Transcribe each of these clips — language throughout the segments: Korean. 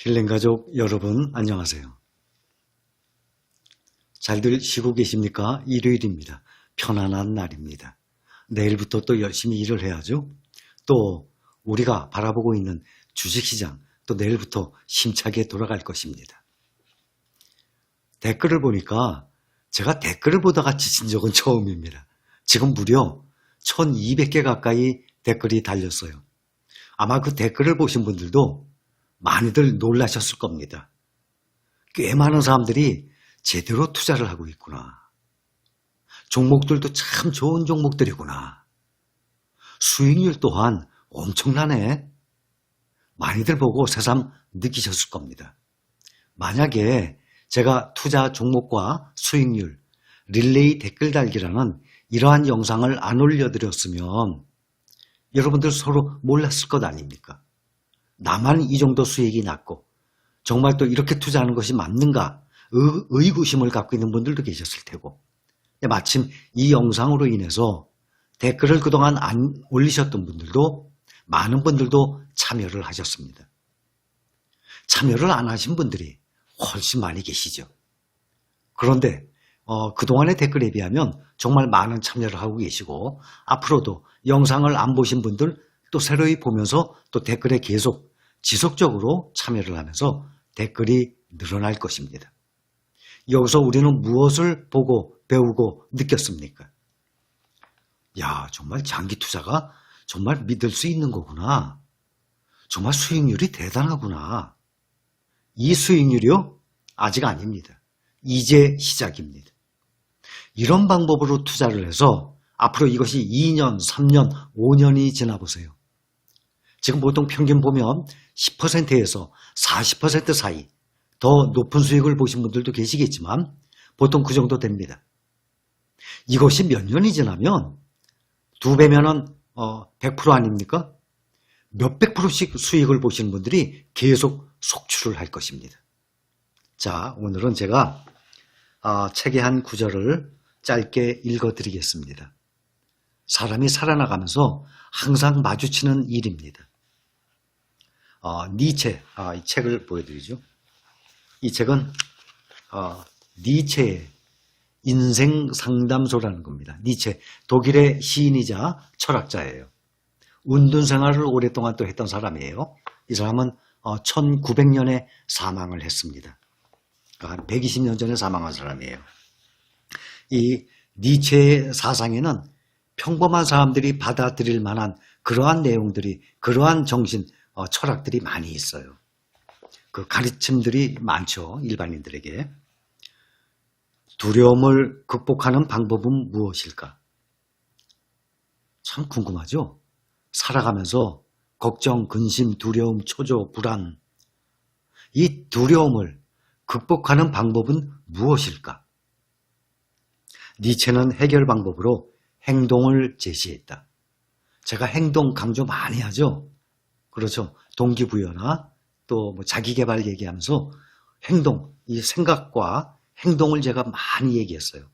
힐링가족 여러분 안녕하세요. 잘들 쉬고 계십니까? 일요일입니다. 편안한 날입니다. 내일부터 또 열심히 일을 해야죠. 또 우리가 바라보고 있는 주식시장 또 내일부터 심차게 돌아갈 것입니다. 댓글을 보니까 제가 댓글을 보다가 지친 적은 처음입니다. 지금 무려 1200개 가까이 댓글이 달렸어요. 아마 그 댓글을 보신 분들도 많이들 놀라셨을 겁니다. 꽤 많은 사람들이 제대로 투자를 하고 있구나. 종목들도 참 좋은 종목들이구나. 수익률 또한 엄청나네. 많이들 보고 새삼 느끼셨을 겁니다. 만약에 제가 투자 종목과 수익률, 릴레이 댓글 달기라는 이러한 영상을 안 올려드렸으면 여러분들 서로 몰랐을 것 아닙니까? 나만 이 정도 수익이 났고 정말 또 이렇게 투자하는 것이 맞는가 의구심을 갖고 있는 분들도 계셨을 테고, 마침 이 영상으로 인해서 댓글을 그동안 안 올리셨던 분들도 많은 분들도 참여를 하셨습니다. 참여를 안 하신 분들이 훨씬 많이 계시죠. 그런데 그동안의 댓글에 비하면 정말 많은 참여를 하고 계시고, 앞으로도 영상을 안 보신 분들 또 새로이 보면서 또 댓글에 계속 지속적으로 참여를 하면서 댓글이 늘어날 것입니다. 여기서 우리는 무엇을 보고 배우고 느꼈습니까? 야, 정말 장기 투자가 정말 믿을 수 있는 거구나. 정말 수익률이 대단하구나. 이 수익률이요? 아직 아닙니다. 이제 시작입니다. 이런 방법으로 투자를 해서 앞으로 이것이 2년, 3년, 5년이 지나보세요. 지금 보통 평균 보면 10%에서 40% 사이, 더 높은 수익을 보신 분들도 계시겠지만 보통 그 정도 됩니다. 이것이 몇 년이 지나면 2배면은 100% 아닙니까? 몇백 프로씩 수익을 보시는 분들이 계속 속출을 할 것입니다. 자, 오늘은 제가 책의 한 구절을 짧게 읽어드리겠습니다. 사람이 살아나가면서 항상 마주치는 일입니다. 니체, 이 책을 보여드리죠. 이 책은 니체의 인생 상담소라는 겁니다. 니체, 독일의 시인이자 철학자예요. 운동 생활을 오랫동안 또 했던 사람이에요. 이 사람은 1900년에 사망을 했습니다. 한 120년 전에 사망한 사람이에요. 이 니체의 사상에는 평범한 사람들이 받아들일 만한 그러한 내용들이, 그러한 정신, 철학들이 많이 있어요. 그 가르침들이 많죠, 일반인들에게. 두려움을 극복하는 방법은 무엇일까? 참 궁금하죠? 살아가면서 걱정, 근심, 두려움, 초조, 불안, 이 두려움을 극복하는 방법은 무엇일까? 니체는 해결 방법으로 행동을 제시했다. 제가 행동 강조 많이 하죠? 그렇죠. 동기부여나 또 뭐 자기개발 얘기하면서 행동, 이 생각과 행동을 제가 많이 얘기했어요.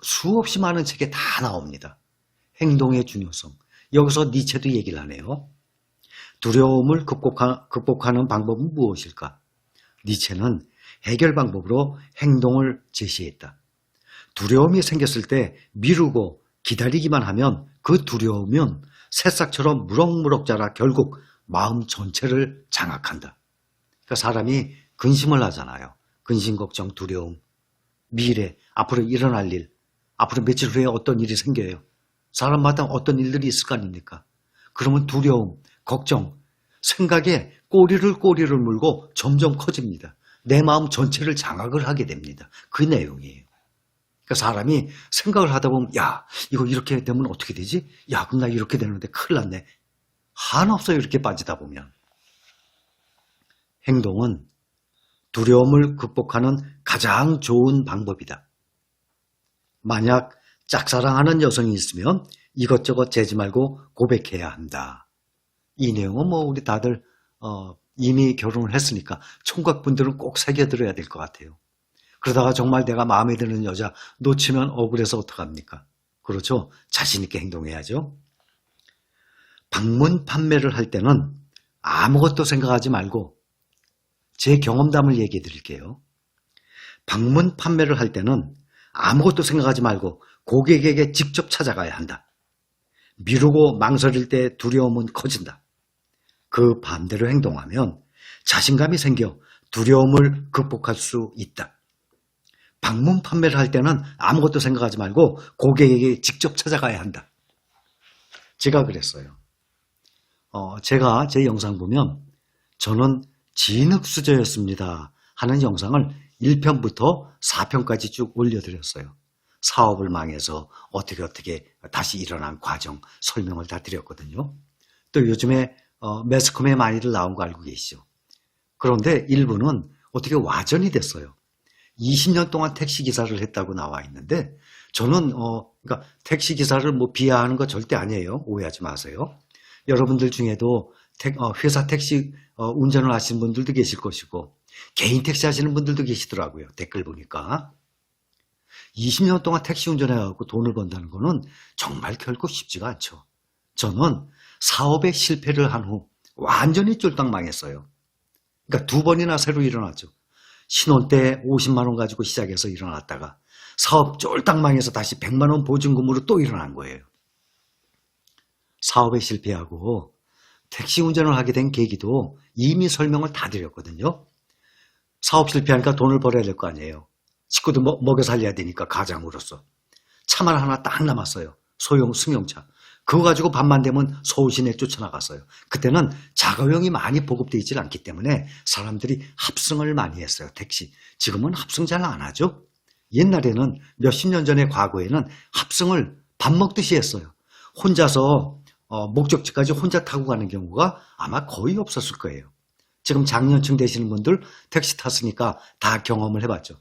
수없이 많은 책에 다 나옵니다. 행동의 중요성. 여기서 니체도 얘기를 하네요. 두려움을 극복하는 방법은 무엇일까? 니체는 해결 방법으로 행동을 제시했다. 두려움이 생겼을 때 미루고 기다리기만 하면 그 두려움은 새싹처럼 무럭무럭 자라 결국 마음 전체를 장악한다. 그러니까 사람이 근심을 하잖아요. 근심, 걱정, 두려움, 미래, 앞으로 일어날 일, 앞으로 며칠 후에 어떤 일이 생겨요. 사람마다 어떤 일들이 있을 거 아닙니까? 그러면 두려움, 걱정, 생각에 꼬리를 물고 점점 커집니다. 내 마음 전체를 장악을 하게 됩니다. 그 내용이에요. 그러니까 사람이 생각을 하다 보면, 야, 이거 이렇게 되면 어떻게 되지? 야, 그럼 나 이렇게 되는데 큰일 났네. 한없어요, 이렇게 빠지다 보면. 행동은 두려움을 극복하는 가장 좋은 방법이다. 만약 짝사랑하는 여성이 있으면 이것저것 재지 말고 고백해야 한다. 이 내용은 뭐 우리 다들 이미 결혼을 했으니까 총각분들은 꼭 새겨들어야 될 것 같아요. 그러다가 정말 내가 마음에 드는 여자 놓치면 억울해서 어떡합니까? 그렇죠? 자신 있게 행동해야죠. 방문 판매를 할 때는 아무것도 생각하지 말고 제 경험담을 얘기해 드릴게요. 방문 판매를 할 때는 아무것도 생각하지 말고 고객에게 직접 찾아가야 한다. 미루고 망설일 때 두려움은 커진다. 그 반대로 행동하면 자신감이 생겨 두려움을 극복할 수 있다. 방문 판매를 할 때는 아무것도 생각하지 말고 고객에게 직접 찾아가야 한다. 제가 그랬어요. 제가 제 영상 보면 저는 진흙수저였습니다 하는 영상을 1편부터 4편까지 쭉 올려드렸어요. 사업을 망해서 어떻게 다시 일어난 과정 설명을 다 드렸거든요. 또 요즘에 매스컴에 많이들 나온 거 알고 계시죠? 그런데 일부는 어떻게 와전이 됐어요. 20년 동안 택시기사를 했다고 나와 있는데 저는 그러니까 택시기사를 뭐 비하하는 거 절대 아니에요. 오해하지 마세요. 여러분들 중에도 회사 택시 운전을 하시는 분들도 계실 것이고 개인 택시 하시는 분들도 계시더라고요. 댓글 보니까. 20년 동안 택시 운전해갖고 돈을 번다는 거는 정말 결코 쉽지가 않죠. 저는 사업에 실패를 한 후 완전히 쫄딱 망했어요. 그러니까 2번이나 새로 일어났죠. 신혼 때 50만 원 가지고 시작해서 일어났다가 사업 쫄딱 망해서 다시 100만 원 보증금으로 또 일어난 거예요. 사업에 실패하고 택시 운전을 하게 된 계기도 이미 설명을 다 드렸거든요. 사업 실패하니까 돈을 벌어야 될 거 아니에요. 식구도 먹여 살려야 되니까 가장으로서. 차만 하나 딱 남았어요. 소형 승용차. 그거 가지고 밤만 되면 서울 시내 쫓아나갔어요. 그때는 자가용이 많이 보급되어 있지 않기 때문에 사람들이 합승을 많이 했어요. 택시. 지금은 합승 잘 안 하죠. 옛날에는 몇십 년 전의 과거에는 합승을 밥 먹듯이 했어요. 혼자서 목적지까지 혼자 타고 가는 경우가 아마 거의 없었을 거예요. 지금 장년층 되시는 분들 택시 탔으니까 다 경험을 해봤죠.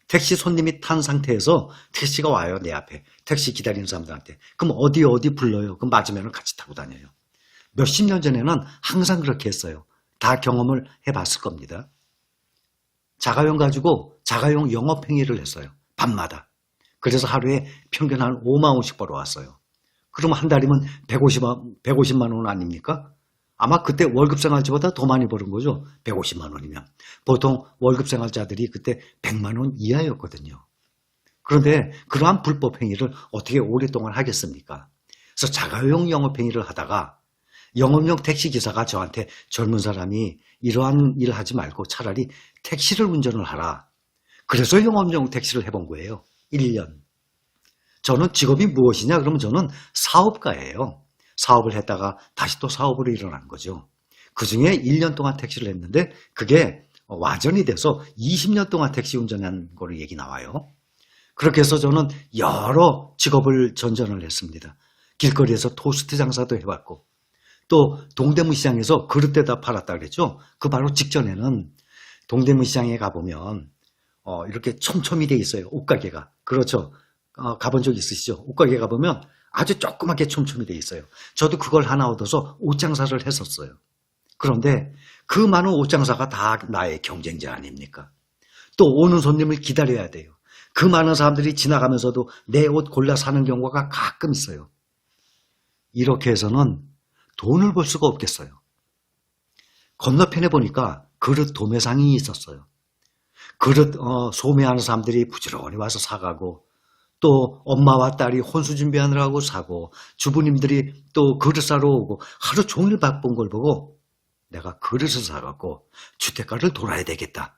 택시 손님이 탄 상태에서 택시가 와요. 내 앞에. 택시 기다리는 사람들한테. 그럼 어디 불러요. 그럼 맞으면 같이 타고 다녀요. 몇십 년 전에는 항상 그렇게 했어요. 다 경험을 해봤을 겁니다. 자가용 가지고 자가용 영업행위를 했어요. 밤마다. 그래서 하루에 평균 한 5만 원씩 벌어왔어요. 그럼 한 달이면 150만 원 아닙니까? 아마 그때 월급생활자보다 더 많이 버는 거죠. 150만 원이면. 보통 월급생활자들이 그때 100만 원 이하였거든요. 그런데 그러한 불법 행위를 어떻게 오랫동안 하겠습니까? 그래서 자가용 영업행위를 하다가 영업용 택시기사가 저한테 젊은 사람이 이러한 일 하지 말고 차라리 택시를 운전을 하라. 그래서 영업용 택시를 해본 거예요. 1년. 저는 직업이 무엇이냐? 그러면 저는 사업가예요. 사업을 했다가 다시 또 사업으로 일어난 거죠. 그중에 1년 동안 택시를 했는데 그게 와전이 돼서 20년 동안 택시 운전한 거로 얘기 나와요. 그렇게 해서 저는 여러 직업을 전전을 했습니다. 길거리에서 토스트 장사도 해봤고 또 동대문 시장에서 그릇대다 팔았다 그랬죠. 그 바로 직전에는 동대문 시장에 가보면 이렇게 촘촘히 돼 있어요. 옷가게가. 그렇죠. 가본 적 있으시죠? 옷가게 가보면 아주 조그맣게 촘촘히 돼 있어요. 저도 그걸 하나 얻어서 옷장사를 했었어요. 그런데 그 많은 옷장사가 다 나의 경쟁자 아닙니까? 또 오는 손님을 기다려야 돼요. 그 많은 사람들이 지나가면서도 내 옷 골라 사는 경우가 가끔 있어요. 이렇게 해서는 돈을 벌 수가 없겠어요. 건너편에 보니까 그릇 도매상이 있었어요. 그릇 소매하는 사람들이 부지런히 와서 사가고 또 엄마와 딸이 혼수 준비하느라고 사고 주부님들이 또 그릇 사러 오고 하루 종일 바쁜 걸 보고 내가 그릇을 사갖고 주택가를 돌아야 되겠다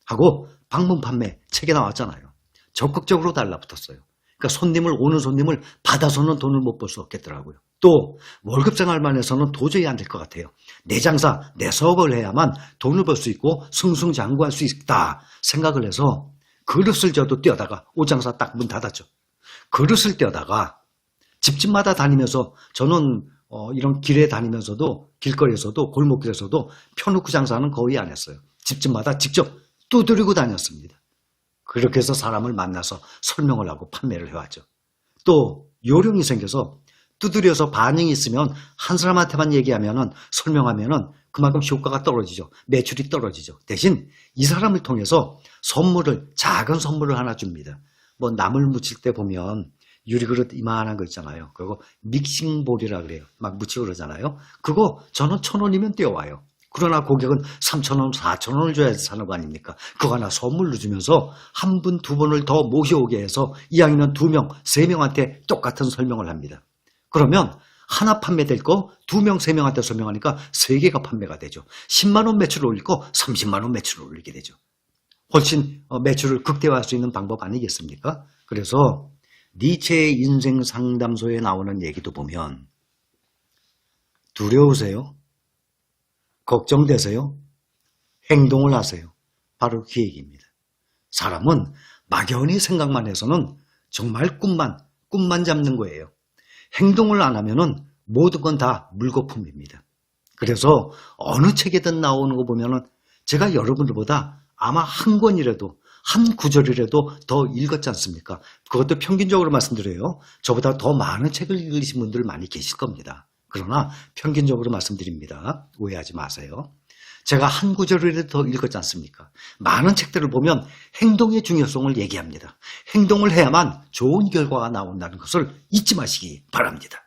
하고 방문 판매 책에 나왔잖아요. 적극적으로 달라붙었어요. 그러니까 오는 손님을 받아서는 돈을 못 벌 수 없겠더라고요. 또 월급 생활만 해서는 도저히 안 될 것 같아요. 내 장사, 내 사업을 해야만 돈을 벌 수 있고 승승장구할 수 있다 생각을 해서 그릇을 저도 떼어다가 옷장사 딱 문 닫았죠. 그릇을 떼어다가 집집마다 다니면서 저는 이런 길에 다니면서도 길거리에서도 골목길에서도 펴놓고 장사는 거의 안 했어요. 집집마다 직접 두드리고 다녔습니다. 그렇게 해서 사람을 만나서 설명을 하고 판매를 해왔죠. 또 요령이 생겨서 두드려서 반응이 있으면 한 사람한테만 얘기하면은 설명하면은 그만큼 효과가 떨어지죠. 매출이 떨어지죠. 대신 이 사람을 통해서 작은 선물을 하나 줍니다. 뭐 나물 무칠 때 보면 유리그릇 이만한 거 있잖아요. 그리고 믹싱볼이라 그래요. 막 무치고 그러잖아요. 그거 저는 1,000원이면 떼어와요. 그러나 고객은 3,000원, 4,000원을 줘야 사는 거 아닙니까? 그거 하나 선물로 주면서 한 분, 두 분을 더 모셔오게 해서 이왕이면 2명, 3명한테 똑같은 설명을 합니다. 그러면 하나 판매될 거 2명, 3명한테 설명하니까 3개가 판매가 되죠. 10만 원 매출을 올릴 거 30만 원 매출을 올리게 되죠. 훨씬 매출을 극대화할 수 있는 방법 아니겠습니까? 그래서 니체의 인생 상담소에 나오는 얘기도 보면 두려우세요? 걱정되세요? 행동을 하세요. 바로 그 얘기입니다. 사람은 막연히 생각만 해서는 정말 꿈만 잡는 거예요. 행동을 안 하면은 모든 건 다 물거품입니다. 그래서 어느 책에든 나오는 거 보면은 제가 여러분들보다 아마 한 권이라도 한 구절이라도 더 읽었지 않습니까? 그것도 평균적으로 말씀드려요. 저보다 더 많은 책을 읽으신 분들 많이 계실 겁니다. 그러나 평균적으로 말씀드립니다. 오해하지 마세요. 제가 한 구절이라도 더 읽었지 않습니까? 많은 책들을 보면 행동의 중요성을 얘기합니다. 행동을 해야만 좋은 결과가 나온다는 것을 잊지 마시기 바랍니다.